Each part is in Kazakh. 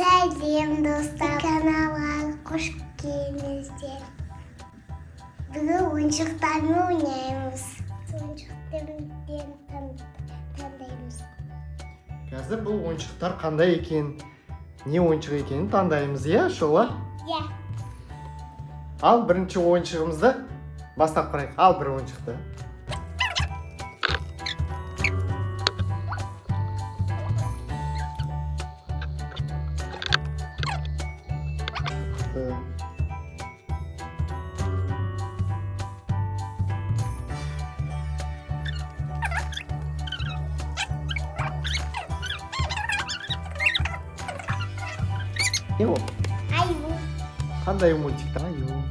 Сәлем достар, каналға қош келдіңіздер. Бүгін ойыншықтармен ойнаймыз. Ойыншықтардан таңдаймыз. Қазір бұл ойыншықтар қандай екен, не ойыншық екенін таңдаймыз, иә, Шола? Иә. Ал бірінші ойыншығымызды бастап қарайық. Ал бір ойыншықты. Не ол? Аю. Қандай мультикті? Аю.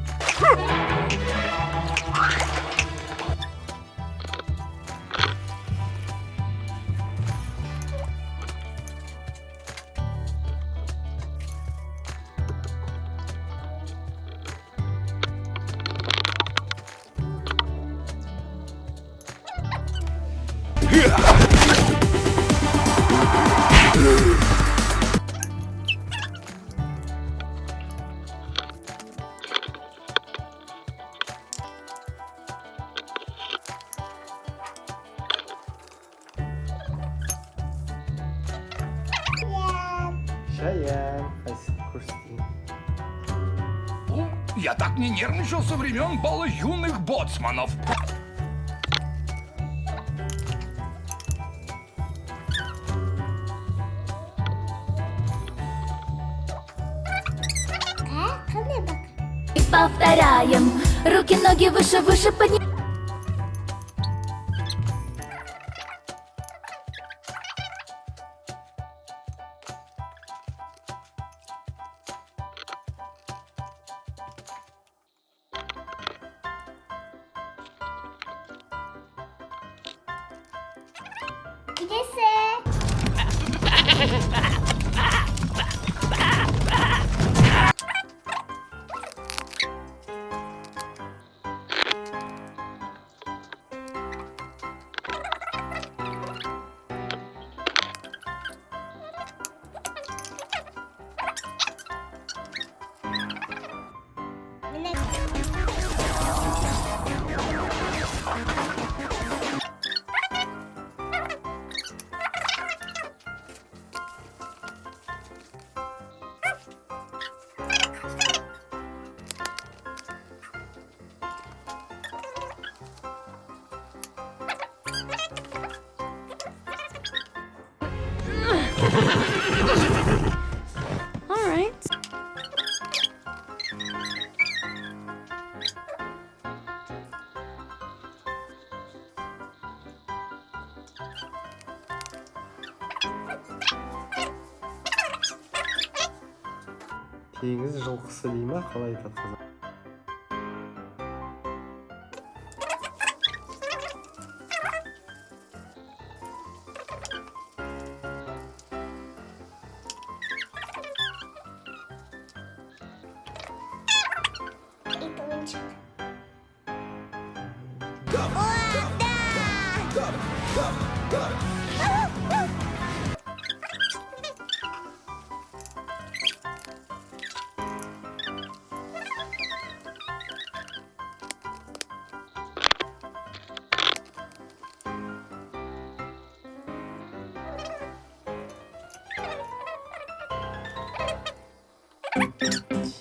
Шаян, көрсетейін. Я так не нервничал со времен бала юных боцманов. Қандай бақ? Повторяем. Руки, ноги выше, выше поднимаем. Келесі. Міне. All right. Теңіз жылқысы дей ма, қалай айтады қазақ? Ит ойыншық.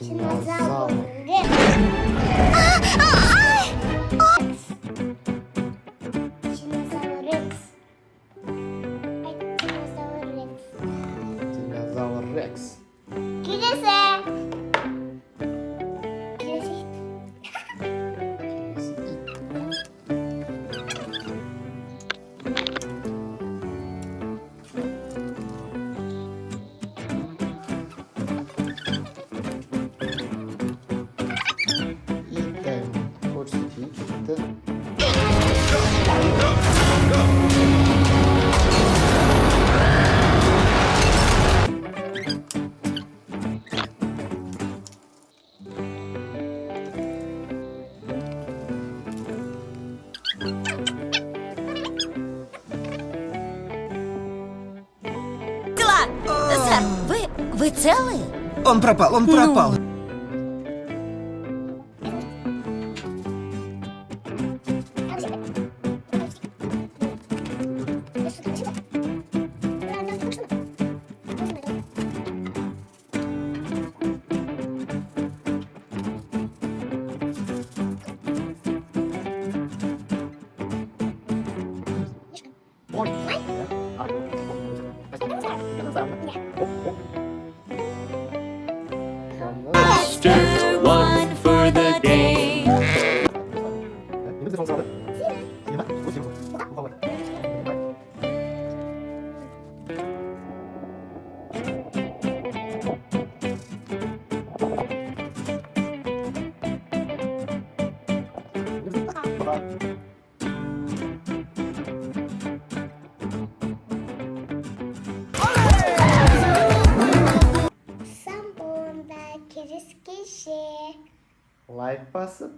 Динозавр. Динозавр Рекс. Динозавр Рекс. Динозавр Рекс. Келесі. Келесі ит. Көрсетейік итті. Вы целые? Он пропал, он пропал. One for the day. Самбонда кездескенше Лайк басып,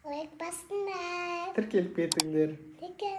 лайк басыңдар. тіркеліп кетіңдер. Тіркеліп